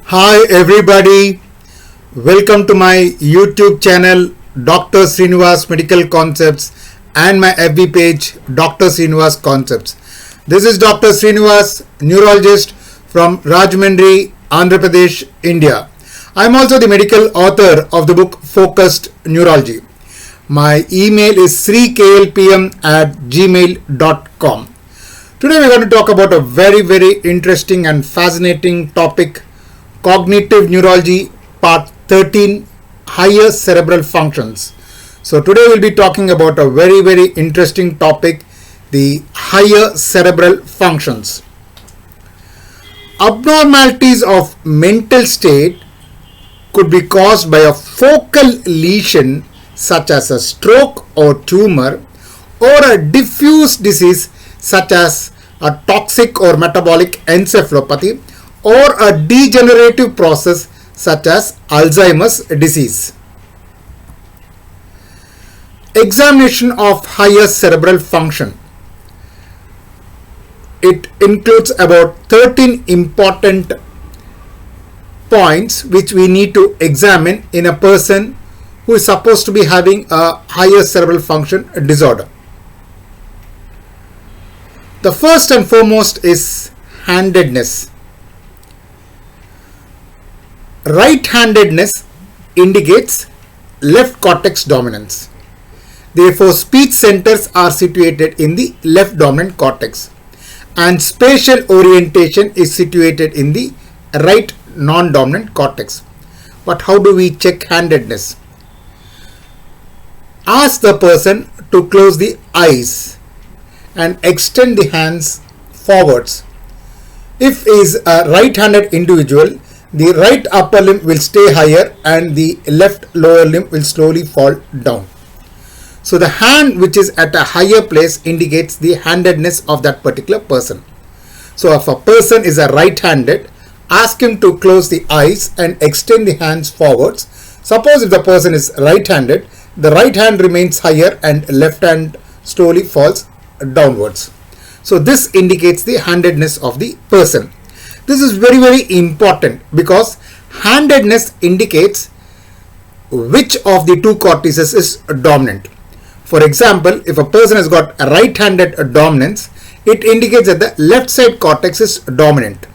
Hi everybody, welcome to my YouTube channel Dr. Srinivas Medical Concepts and my FB page Dr. Srinivas Concepts. This is Dr. Srinivas, neurologist from Rajahmundry, Andhra Pradesh, India. I am also the medical author of the book Focused Neurology. My email is sriklpm@gmail.com. Today we are going to talk about a very interesting and fascinating topic, Cognitive Neurology Part 13, Higher Cerebral Functions. So today we'll be talking about a very interesting topic, the higher cerebral functions. Abnormalities of mental state could be caused by a focal lesion such as a stroke or tumor, or a diffuse disease such as a toxic or metabolic encephalopathy, or a degenerative process such as Alzheimer's disease. Examination of higher cerebral function. It includes about 13 important points which we need to examine in a person who is supposed to be having a higher cerebral function disorder. The first and foremost is handedness. Right-handedness indicates left cortex dominance. Therefore, speech centers are situated in the left dominant cortex, and spatial orientation is situated in the right non-dominant cortex. But how do we check handedness? Ask the person to close the eyes and extend the hands forwards. If he is a right-handed individual, the right upper limb will stay higher and the left lower limb will slowly fall down. So the hand which is at a higher place indicates the handedness of that particular person. So if a person is a right-handed, ask him to close the eyes and extend the hands forwards. Suppose if the person is right-handed, the right hand remains higher and left hand slowly falls downwards. So this indicates the handedness of the person. This is very important because handedness indicates which of the two cortices is dominant. For example, if a person has got a right-handed dominance, it indicates that the left side cortex is dominant.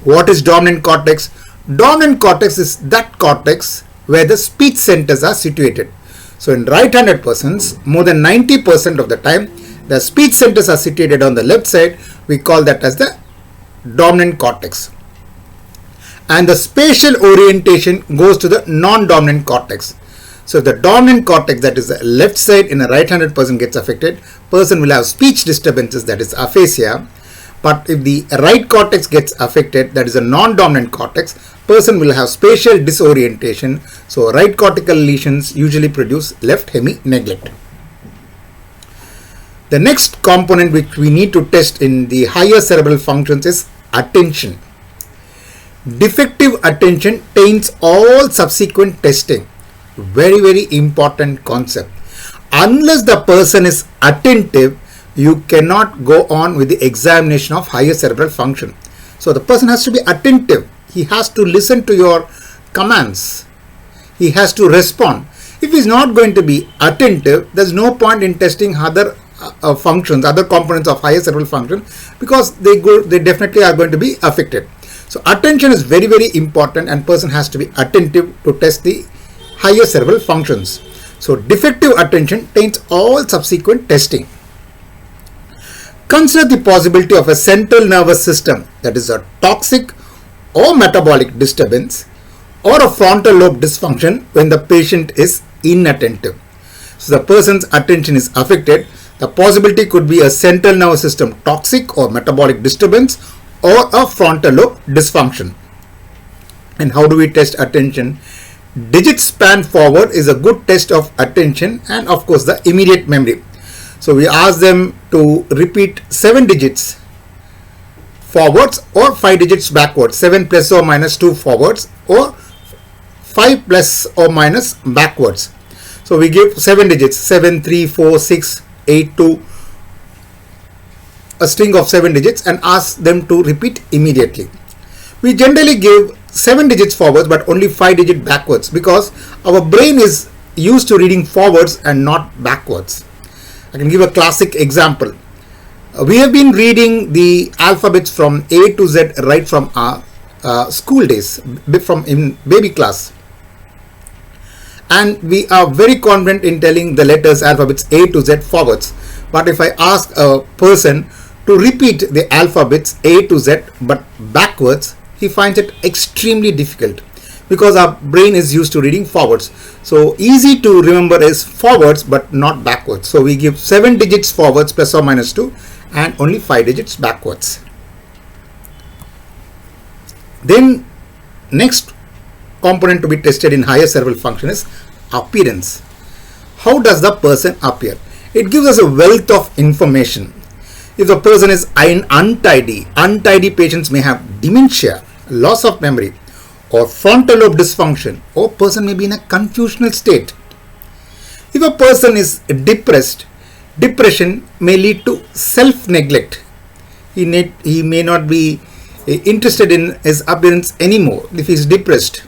What is dominant cortex? Dominant cortex is that cortex where the speech centers are situated. So in right-handed persons, more than 90% of the time, the speech centers are situated on the left side. We call that as the dominant cortex, and the spatial orientation goes to the non-dominant cortex. So if the dominant cortex, that is the left side, in a right-handed person gets affected, person will have speech disturbances, that is aphasia. But if the right cortex gets affected, that is a non-dominant cortex, person will have spatial disorientation. So right cortical lesions usually produce left hemi neglect. The next component which we need to test in the higher cerebral functions is attention. Defective attention taints all subsequent testing. Very important concept. Unless the person is attentive, you cannot go on with the examination of higher cerebral function. So the person has to be attentive. He has to listen to your commands. He has to respond. If he is not going to be attentive, there is no point in testing other functions, other components of higher cerebral function, because they definitely are going to be affected. So attention is very important, and person has to be attentive to test the higher cerebral functions. So defective attention taints all subsequent testing. Consider the possibility of a central nervous system, that is a toxic or metabolic disturbance, or a frontal lobe dysfunction when the patient is inattentive. So the person's attention is affected. The possibility could be a central nervous system toxic or metabolic disturbance, or a frontal lobe dysfunction. And how do we test attention? Digit span forward is a good test of attention, and of course the immediate memory. So we ask them to repeat 7 digits forwards or 5 digits backwards, 7 plus or minus 2 forwards or 5 plus or minus backwards. So we give 7 digits, 7, 3, 4, 6, 8, 2, a string of 7 digits, and ask them to repeat immediately. We generally give 7 digits forwards but only 5 digits backwards, because our brain is used to reading forwards and not backwards. I can give a classic example. We have been reading the alphabets from A to Z right from our school days, from in baby class, and we are very confident in telling the letters alphabets A to Z forwards. But if I ask a person to repeat the alphabets A to Z but backwards, he finds it extremely difficult, because our brain is used to reading forwards. So easy to remember is forwards but not backwards. So we give 7 digits forwards plus or minus 2 and only 5 digits backwards. Then next component to be tested in higher cerebral function is appearance. How does the person appear? It gives us a wealth of information. If the person is untidy patients may have dementia, loss of memory, or frontal lobe dysfunction, or person may be in a confusional state. If a person is depressed, depression may lead to self-neglect. He may not be interested in his appearance anymore if he is depressed.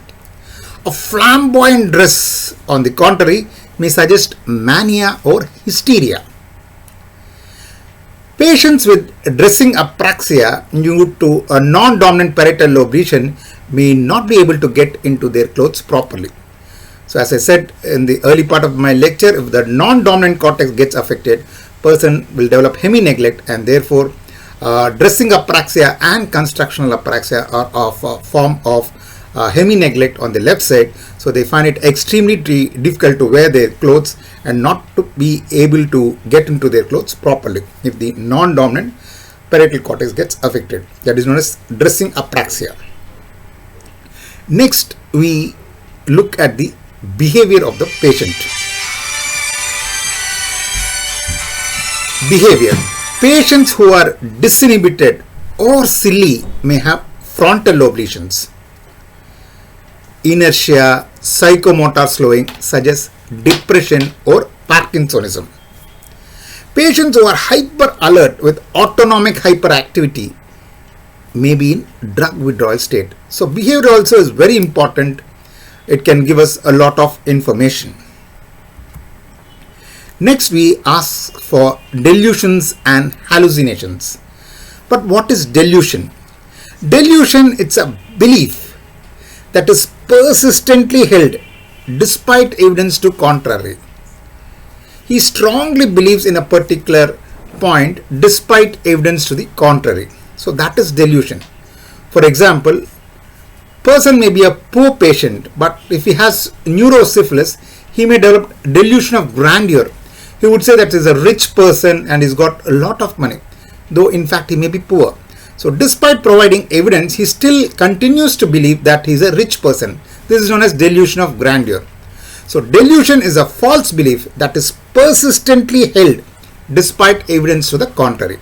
A flamboyant dress, on the contrary, may suggest mania or hysteria. Patients with dressing apraxia due to a non-dominant parietal lobe region may not be able to get into their clothes properly. So as I said in the early part of my lecture, if the non-dominant cortex gets affected, person will develop hemi-neglect, and therefore dressing apraxia and constructional apraxia are of a form of hemi-neglect on the left side. So they find it extremely difficult to wear their clothes and not to be able to get into their clothes properly if the non-dominant parietal cortex gets affected. That is known as dressing apraxia. Next, we look at the behavior of the patient. Behavior. Patients who are disinhibited or silly may have frontal lobe lesions. Inertia, psychomotor slowing suggests depression or Parkinsonism. Patients who are hyper alert with autonomic hyperactivity may be in drug withdrawal state. So behavior also is very important. It can give us a lot of information. Next, we ask for delusions and hallucinations. But what is delusion? Delusion, it's a belief that is persistently held despite evidence to contrary. He strongly believes in a particular point despite evidence to the contrary. So that is delusion. For example, person may be a poor patient, but if he has neurosyphilis, he may develop delusion of grandeur. He would say that he is a rich person and he's got a lot of money, though in fact he may be poor. So despite providing evidence, he still continues to believe that he is a rich person. This is known as delusion of grandeur. So delusion is a false belief that is persistently held despite evidence to the contrary.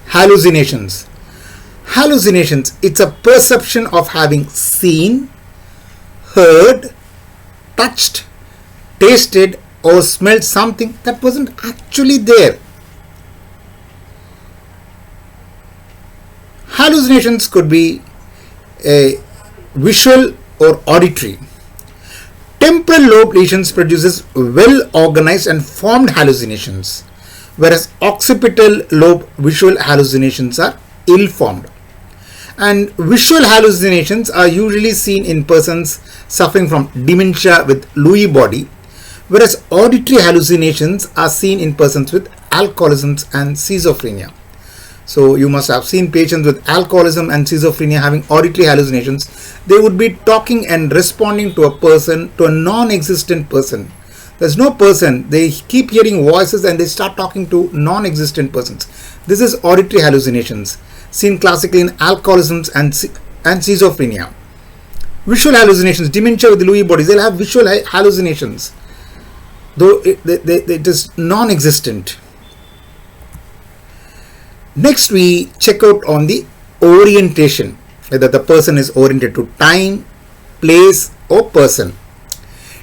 Hallucinations. Hallucinations, it's a perception of having seen, heard, touched, tasted, or smelled something that wasn't actually there. Hallucinations could be a visual or auditory. Temporal lobe lesions produces well organized and formed hallucinations, whereas occipital lobe visual hallucinations are ill formed. And visual hallucinations are usually seen in persons suffering from dementia with Lewy body, whereas auditory hallucinations are seen in persons with alcoholism and schizophrenia. So you must have seen patients with alcoholism and schizophrenia having auditory hallucinations. They would be talking and responding to a person, to a non-existent person. There's no person. They keep hearing voices and they start talking to non-existent persons. This is auditory hallucinations, seen classically in alcoholism and schizophrenia. Visual hallucinations, dementia with Lewy bodies, they'll have visual hallucinations, though it is non-existent. Next, we check out on the orientation, whether the person is oriented to time, place, or person.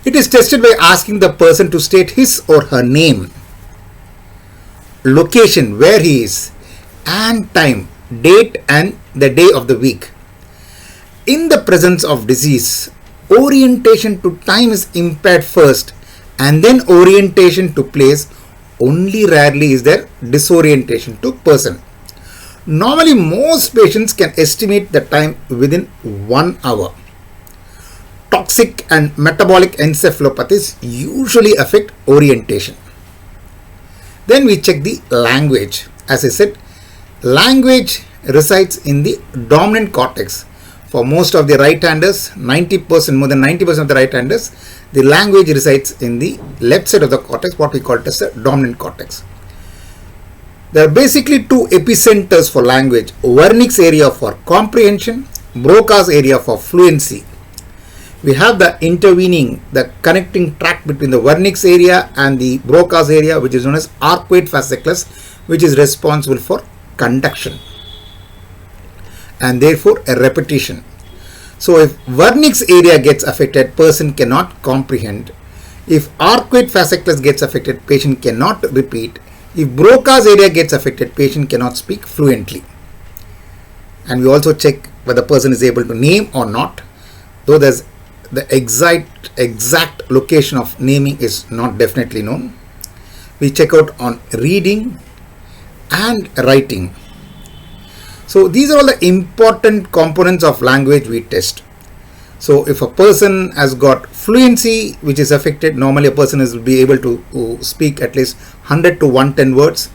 It is tested by asking the person to state his or her name, location, where he is, and time, date, and the day of the week. In the presence of disease, orientation to time is impaired first and then orientation to place. Only rarely is there disorientation to person. Normally, most patients can estimate the time within 1 hour. Toxic and metabolic encephalopathies usually affect orientation. Then we check the language. As I said, language resides in the dominant cortex. For most of the right-handers, 90%, more than 90% of the right-handers, the language resides in the left side of the cortex, what we call it as the dominant cortex. There are basically two epicenters for language: Wernicke's area for comprehension, Broca's area for fluency. We have the intervening, the connecting tract between the Wernicke's area and the Broca's area, which is known as arcuate fasciculus, which is responsible for conduction and therefore a repetition. So if Wernicke's area gets affected, person cannot comprehend. If arcuate fasciculus gets affected, patient cannot repeat. If Broca's area gets affected, patient cannot speak fluently. And we also check whether the person is able to name or not, though there's the exact location of naming is not definitely known. We check out on reading and writing. So these are all the important components of language we test. So if a person has got fluency which is affected, normally a person will be able to speak at least 100 to 110 words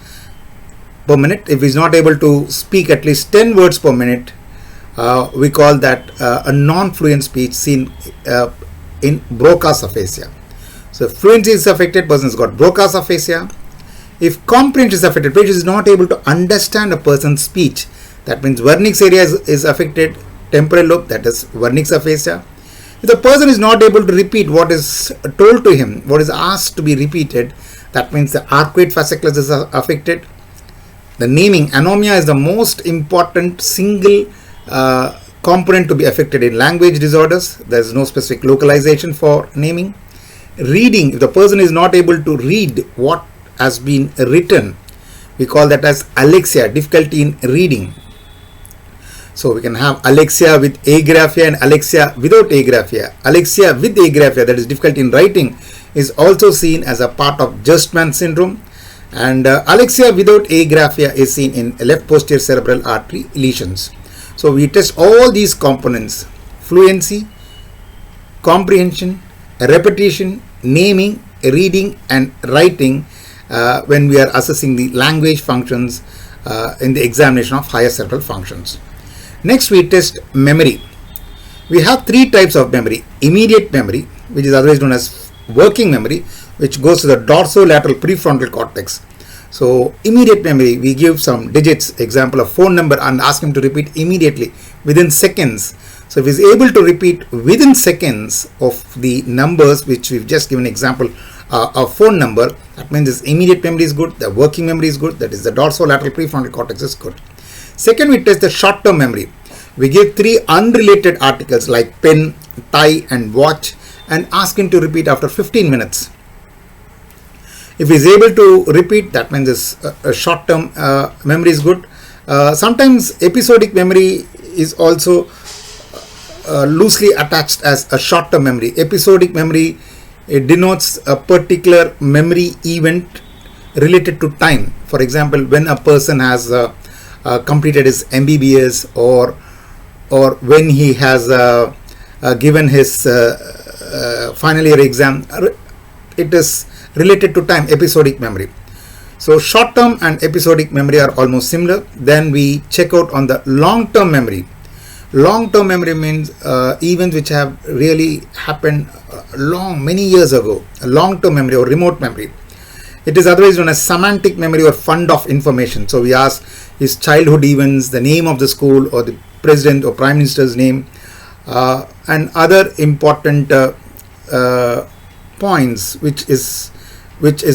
per minute. If he is not able to speak at least 10 words per minute, we call that a non-fluent speech seen in Broca's aphasia. So if fluency is affected, person has got Broca's aphasia. If comprehension is affected, patient is not able to understand a person's speech. That means Wernicke's area is affected, temporal lobe, that is Wernicke's aphasia. If the person is not able to repeat what is told to him, what is asked to be repeated, that means the arcuate fasciculus is affected. The naming, anomia is the most important single component to be affected in language disorders. There is no specific localization for naming. Reading, if the person is not able to read what has been written, we call that as alexia, difficulty in reading. So we can have alexia with agraphia and alexia without agraphia. Alexia with agraphia, that is difficulty in writing, is also seen as a part of Gerstmann syndrome. And alexia without agraphia is seen in left posterior cerebral artery lesions. So we test all these components: fluency, comprehension, repetition, naming, reading and writing when we are assessing the language functions in the examination of higher cerebral functions. Next, we test memory. We have three types of memory: immediate memory, which is otherwise known as working memory, which goes to the dorsolateral prefrontal cortex. So immediate memory, we give some digits, example of phone number, and ask him to repeat immediately within seconds. So if he is able to repeat within seconds of the numbers which we've just given example of phone number, that means his immediate memory is good, the working memory is good, that is the dorsolateral prefrontal cortex is good. Second, we test the short-term memory. We give three unrelated articles like pen, tie and watch and ask him to repeat after 15 minutes. If he is able to repeat, that means his short-term memory is good. Sometimes episodic memory is also loosely attached as a short-term memory. Episodic memory, it denotes a particular memory event related to time. For example, when a person has completed his MBBS or when he has given his final year exam, it is related to time, episodic memory. So short-term and episodic memory are almost similar. Then we check out on the long-term memory. Long-term memory means events which have really happened many years ago. A long-term memory or remote memory. It is otherwise known as semantic memory or fund of information. So we ask his childhood events, the name of the school or the president or prime minister's name, and other important points which is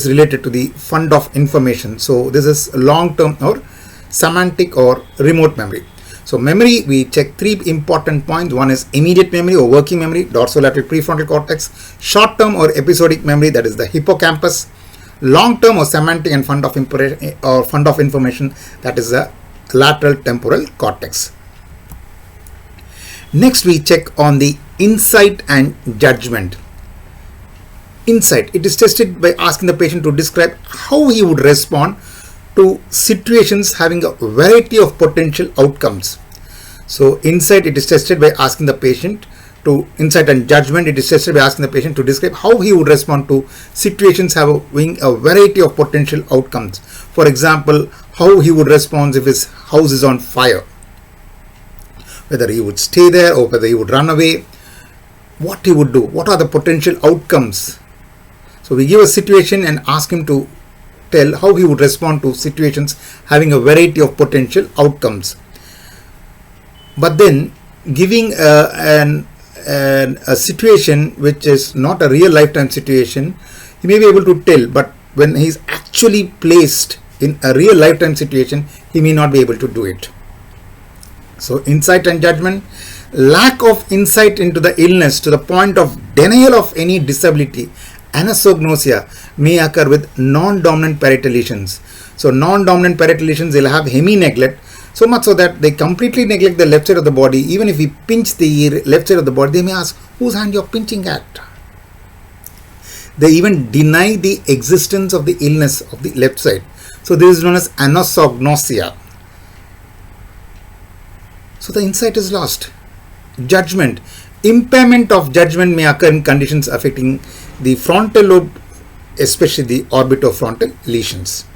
related to the fund of information. So this is long-term or semantic or remote memory. So memory, we check three important points. One is immediate memory or working memory, dorsolateral prefrontal cortex. Short-term or episodic memory, that is the hippocampus. Long-term or semantic and fund of information, that is the lateral temporal cortex. Next we check on the insight and judgment. Insight, it is tested by asking the patient to describe how he would respond to situations having a variety of potential outcomes. So insight, it is tested by asking the patient to insight, and judgment, it is tested by asking the patient to describe how he would respond to situations having a variety of potential outcomes. For example, how he would respond if his house is on fire, whether he would stay there or whether he would run away, what he would do, what are the potential outcomes. So we give a situation and ask him to tell how he would respond to situations having a variety of potential outcomes. But then giving a situation which is not a real lifetime situation, he may be able to tell, but when he is actually placed in a real lifetime situation, he may not be able to do it. So insight and judgment. Lack of insight into the illness to the point of denial of any disability, anosognosia, may occur with non-dominant parietal lesions. So non-dominant parietal lesions, they'll have hemi-neglect, so much so that they completely neglect the left side of the body. Even if we pinch the left side of the body, they may ask, whose hand you're pinching at? They even deny the existence of the illness of the left side. So this is known as anosognosia. So the insight is lost. Judgment. Impairment of judgment may occur in conditions affecting the frontal lobe, especially the orbitofrontal lesions.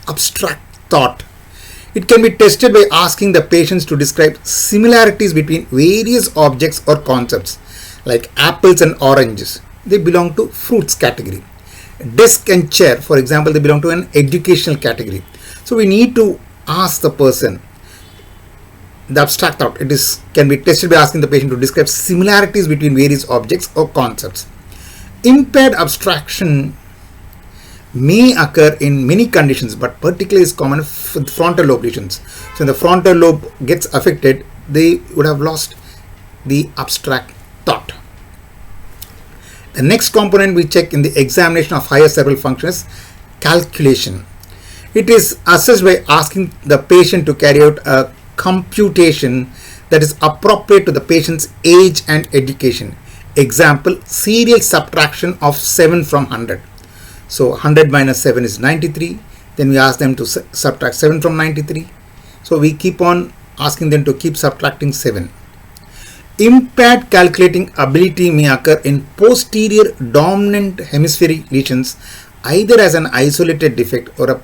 Abstract thought. It can be tested by asking the patients to describe similarities between various objects or concepts, like apples and oranges. They belong to fruits category. Desk and chair, for example, they belong to an educational category. So we need to ask the person. The abstract thought, can be tested by asking the patient to describe similarities between various objects or concepts. Impaired abstraction may occur in many conditions, but particularly is common with frontal lobe lesions. So when the frontal lobe gets affected, they would have lost the abstract thought. The next component we check in the examination of higher cerebral function is calculation. It is assessed by asking the patient to carry out a computation that is appropriate to the patient's age and education. Example, serial subtraction of 7 from 100. So 100 minus 7 is 93. Then we ask them to subtract 7 from 93. So we keep on asking them to keep subtracting 7. Impaired calculating ability may occur in posterior dominant hemispheric lesions, either as an isolated defect or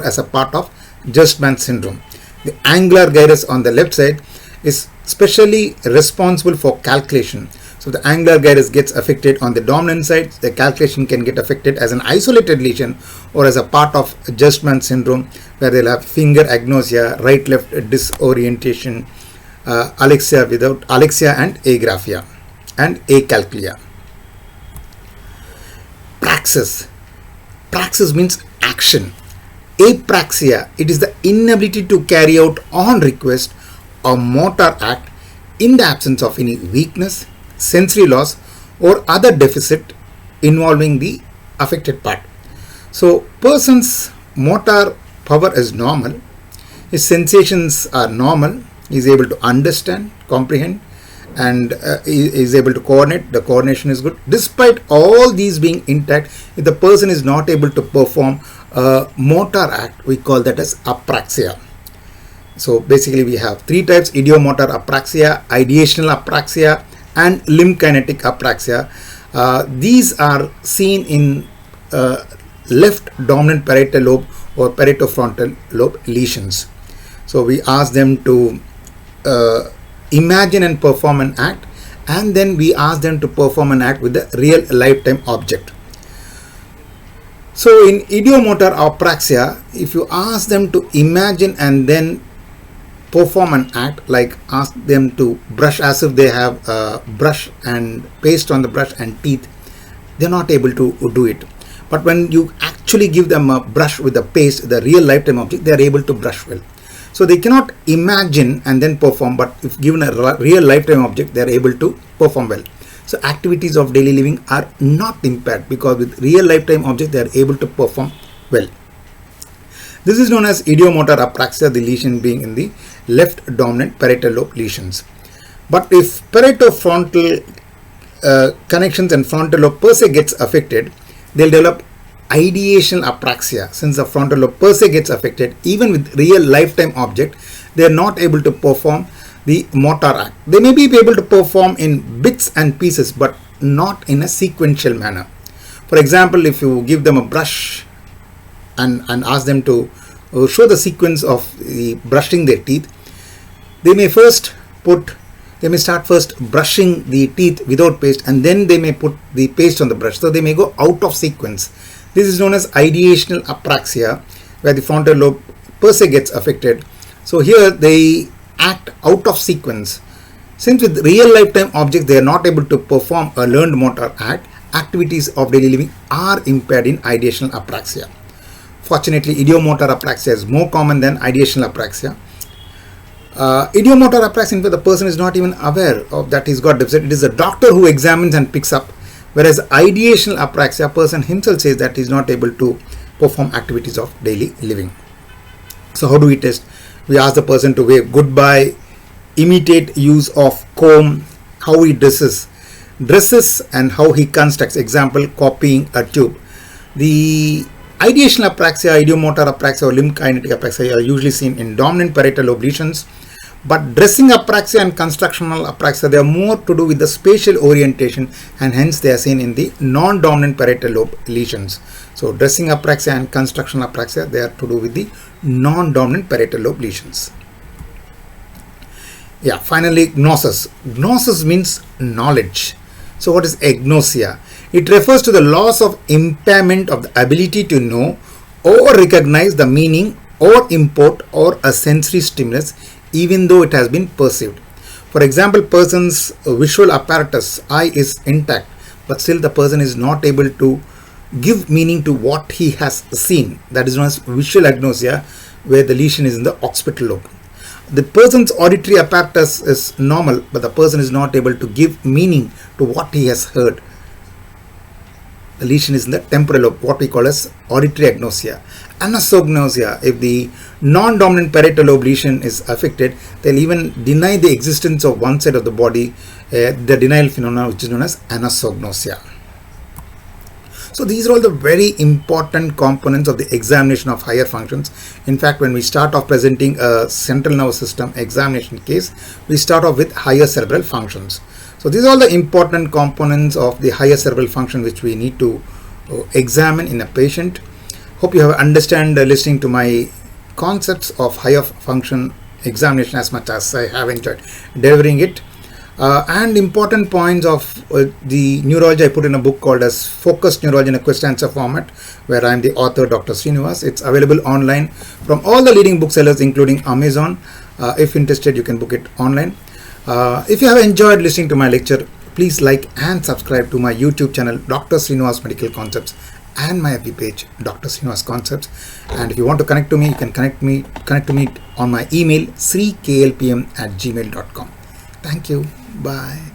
as a part of Gerstmann syndrome. The angular gyrus on the left side is specially responsible for calculation. So the angular gyrus gets affected on the dominant side, the calculation can get affected as an isolated lesion or as a part of Gerstmann syndrome, where they'll have finger agnosia, right-left disorientation, alexia and agraphia and acalculia. Praxis. Praxis means action. Apraxia, it is the inability to carry out on request a motor act in the absence of any weakness, sensory loss or other deficit involving the affected part. So person's motor power is normal, his sensations are normal, he is able to understand, comprehend, and he is able to coordinate. The coordination is good. Despite all these being intact, if the person is not able to perform a motor act, we call that as apraxia. So basically we have three types: idiomotor apraxia, ideational apraxia and limb kinetic apraxia. These are seen in left dominant parietal lobe or parietofrontal lobe lesions. So we ask them to imagine and perform an act, and then we ask them to perform an act with a real lifetime object. So in idiomotor apraxia, if you ask them to imagine and then perform an act, like ask them to brush as if they have a brush and paste on the brush and teeth, they're not able to do it. But when you actually give them a brush with a paste, the real lifetime object, they are able to brush well. So they cannot imagine and then perform, but if given a real lifetime object, they are able to perform well. So activities of daily living are not impaired because with real lifetime object, they are able to perform well. This is known as idiomotor apraxia, the lesion being in the left dominant parietal lobe lesions. But if paretofrontal connections and frontal lobe per se gets affected, they'll develop ideational apraxia. Since the frontal lobe per se gets affected, even with real lifetime object, they are not able to perform the motor act. They may be able to perform in bits and pieces, but not in a sequential manner. For example, if you give them a brush and ask them to show the sequence of the brushing their teeth, they may start first brushing the teeth without paste, and then they may put the paste on the brush. So they may go out of sequence. This is known as ideational apraxia, where the frontal lobe per se gets affected. So here they act out of sequence. Since with real lifetime objects they are not able to perform a learned motor act, activities of daily living are impaired in ideational apraxia. Fortunately, ideomotor apraxia is more common than ideational apraxia. Ideomotor apraxia, where the person is not even aware of that he's got deficit. It is the doctor who examines and picks up. Whereas ideational apraxia, person himself says that he's not able to perform activities of daily living. So how do we test? We ask the person to wave goodbye, imitate use of comb, how he dresses and how he constructs. Example, copying a tube. The ideational apraxia, ideomotor apraxia or limb kinetic apraxia are usually seen in dominant parietal lobe lesions. But dressing apraxia and constructional apraxia, they are more to do with the spatial orientation, and hence they are seen in the non-dominant parietal lobe lesions. So dressing apraxia and constructional apraxia, they are to do with the non-dominant parietal lobe lesions. Yeah, finally, gnosis. Gnosis means knowledge. So what is agnosia? It refers to the loss of impairment of the ability to know or recognize the meaning or import or a sensory stimulus, even though it has been perceived. For example, person's visual apparatus, eye is intact, but still the person is not able to give meaning to what he has seen. That is known as visual agnosia, where the lesion is in the occipital lobe. The person's auditory apparatus is normal, but the person is not able to give meaning to what he has heard. The lesion is in the temporal lobe, what we call as auditory agnosia. Anosognosia, if the non-dominant parietal lobe lesion is affected, they'll even deny the existence of one side of the body, the denial phenomena, which is known as anosognosia. So these are all the very important components of the examination of higher functions. In fact, when we start off presenting a central nervous system examination case, we start off with higher cerebral functions. So these are all the important components of the higher cerebral function which we need to examine in a patient. Hope you have understand listening to my concepts of higher function examination as much as I have enjoyed delivering it. And important points of the neurology I put in a book called as Focused Neurology in a Question Answer Format, where I am the author, Dr. Srinivas. It's available online from all the leading booksellers including Amazon. If interested, you can book it online. If you have enjoyed listening to my lecture, please like and subscribe to my YouTube channel, Dr. Srinivas Medical Concepts, and my FB page, Dr. Srinivas Concepts. And if you want to connect to me, you can connect to me on my email, sriklpm@gmail.com. Thank you. Bye.